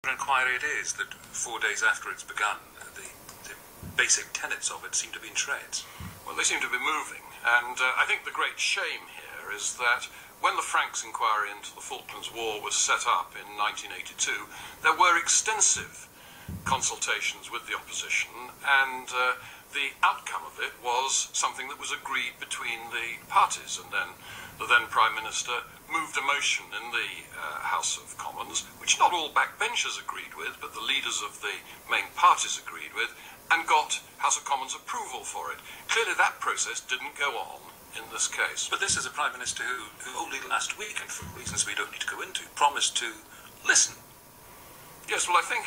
an inquiry it is, that 4 days after it's begun, the basic tenets of it seem to be in shreds. Well, they seem to be moving, and I think the great shame here is that when the Franks inquiry into the Falklands War was set up in 1982, there were extensive consultations with the opposition, and the outcome of it was something that was agreed between the parties, and then the then Prime Minister moved a motion in the House of Commons, which not all backbenchers agreed with, but the leaders of the main parties agreed with, and got House of Commons approval for it. Clearly that process didn't go on in this case. But this is a Prime Minister who only last week, and for reasons we don't need to go into, promised to listen. Yes, well, I think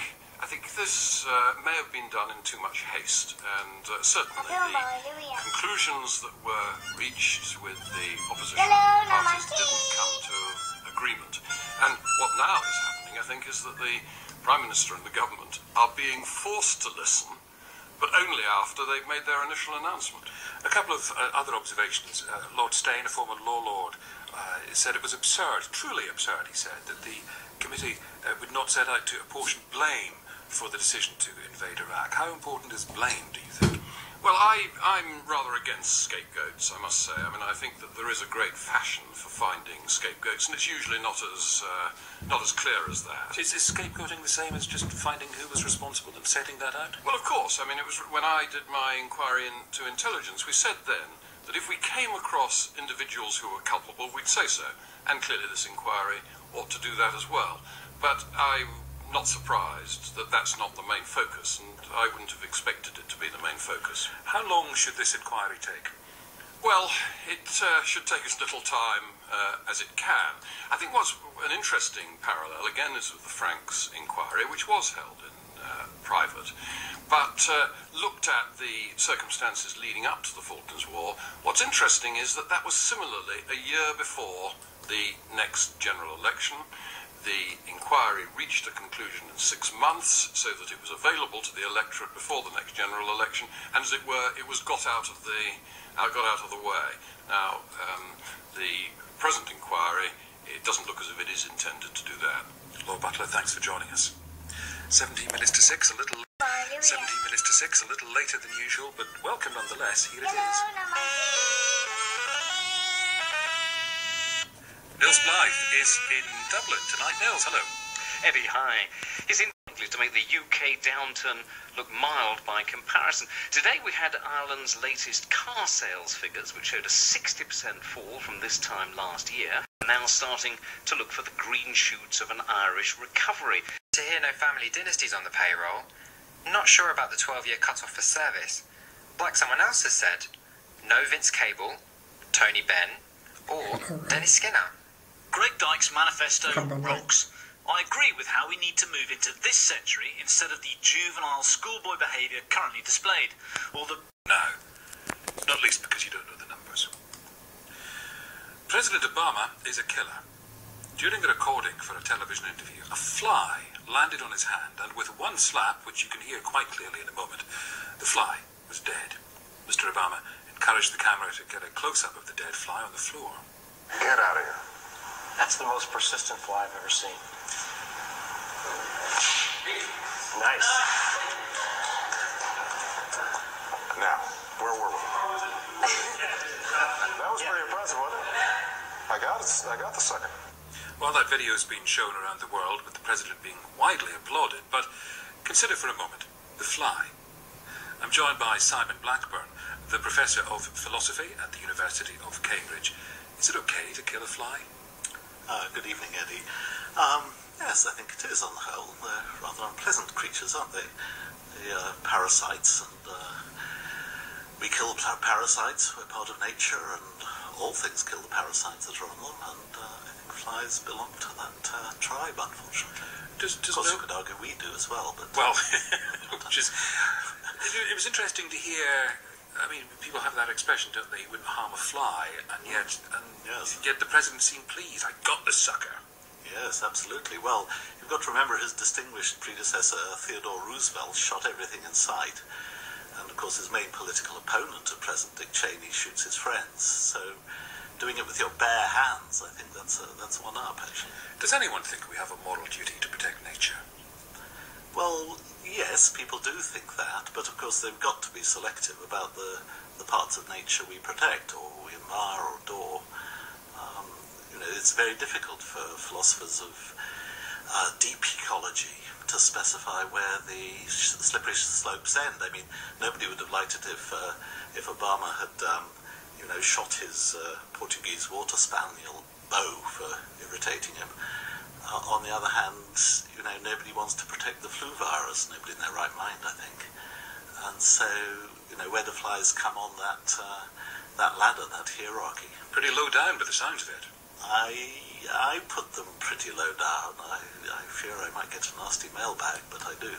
this may have been done in too much haste, and certainly the conclusions that were reached with the opposition parties didn't come to agreement. And what now is happening, I think, is that the Prime Minister and the government are being forced to listen, but only after they've made their initial announcement. A couple of other observations. Lord Steyn, a former law lord, said it was absurd, truly absurd, he said, that the committee would not set out to apportion blame for the decision to invade Iraq. How important is blame, do you think? Well, I'm rather against scapegoats, I must say. I mean, I think that there is a great fashion for finding scapegoats, and it's usually not as clear as that. Is scapegoating the same as just finding who was responsible and setting that out? Well, of course. I mean, it was when I did my inquiry into intelligence, we said then that if we came across individuals who were culpable, we'd say so. And clearly this inquiry ought to do that as well. But I'm not surprised that that's not the main focus, and I wouldn't have expected it to be the main focus. How long should this inquiry take? Well, it should take as little time as it can. I think what's an interesting parallel, again, is with the Franks inquiry, which was held in private, but looked at the circumstances leading up to the Falklands War. What's interesting is that that was similarly a year before the next general election. The inquiry reached a conclusion in 6 months, so that it was available to the electorate before the next general election, and as it were, it was got out of the way. Now, the present inquiry, it doesn't look as if it is intended to do that. Lord Butler, thanks for joining us. 17 minutes to 6, a little later than usual, but welcome nonetheless. Here it is. Nils Blythe is in Dublin tonight. Nils, hello. Eddie, hi. He's likely to make the UK downturn look mild by comparison. Today we had Ireland's latest car sales figures, which showed a 60% fall from this time last year, now starting to look for the green shoots of an Irish recovery. To hear no family dynasties on the payroll, not sure about the 12-year cut-off for service. Like someone else has said, no Vince Cable, Tony Benn, or Dennis Skinner. Greg Dyke's manifesto rocks. I agree with how we need to move into this century instead of the juvenile schoolboy behaviour currently displayed. No, not least because you don't know the numbers. President Obama is a killer. During a recording for a television interview, a fly landed on his hand, and with one slap, which you can hear quite clearly in a moment, the fly was dead. Mr. Obama encouraged the camera to get a close-up of the dead fly on the floor. Get out of here. That's the most persistent fly I've ever seen. Nice. Now, where were we? That was pretty impressive, wasn't it? I got the sucker. Well, that video has been shown around the world, with the president being widely applauded, but consider for a moment the fly. I'm joined by Simon Blackburn, the professor of philosophy at the University of Cambridge. Is it okay to kill a fly? Good evening, Eddie. Yes, I think it is on the whole. They're rather unpleasant creatures, aren't they? They are parasites, and we kill parasites. We're part of nature, and all things kill the parasites that are on them, and I think flies belong to that tribe, unfortunately. Of course, you could argue we do as well, but... Well, it was interesting to hear. I mean, people have that expression, don't they? You wouldn't harm a fly, and yet the president seemed pleased. I got the sucker. Yes, absolutely. Well, you've got to remember his distinguished predecessor, Theodore Roosevelt, shot everything in sight. And, of course, his main political opponent at present, Dick Cheney, shoots his friends. So, doing it with your bare hands, I think that's one up, actually. Does anyone think we have a moral duty to protect nature? yes, people do think that, but of course they've got to be selective about the parts of nature we protect or we admire or adore. It's very difficult for philosophers of deep ecology to specify where the slippery slopes end. I mean, nobody would have liked it if Obama had, shot his Portuguese water spaniel Bo for irritating him. On the other hand, nobody wants to protect the flu virus. Nobody in their right mind, I think. And so, where do flies come on that ladder, that hierarchy? Pretty low down by the sounds of it. I put them pretty low down. I fear I might get a nasty mailbag, but I do.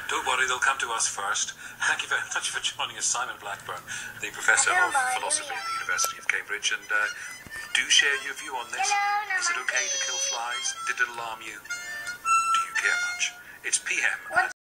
Don't worry, they'll come to us first. Thank you very much for joining us, Simon Blackburn, the Professor of Philosophy at the University of Cambridge. And do share your view on this. Is it okay to kill flies? Did it alarm you? Do you care much? It's PM at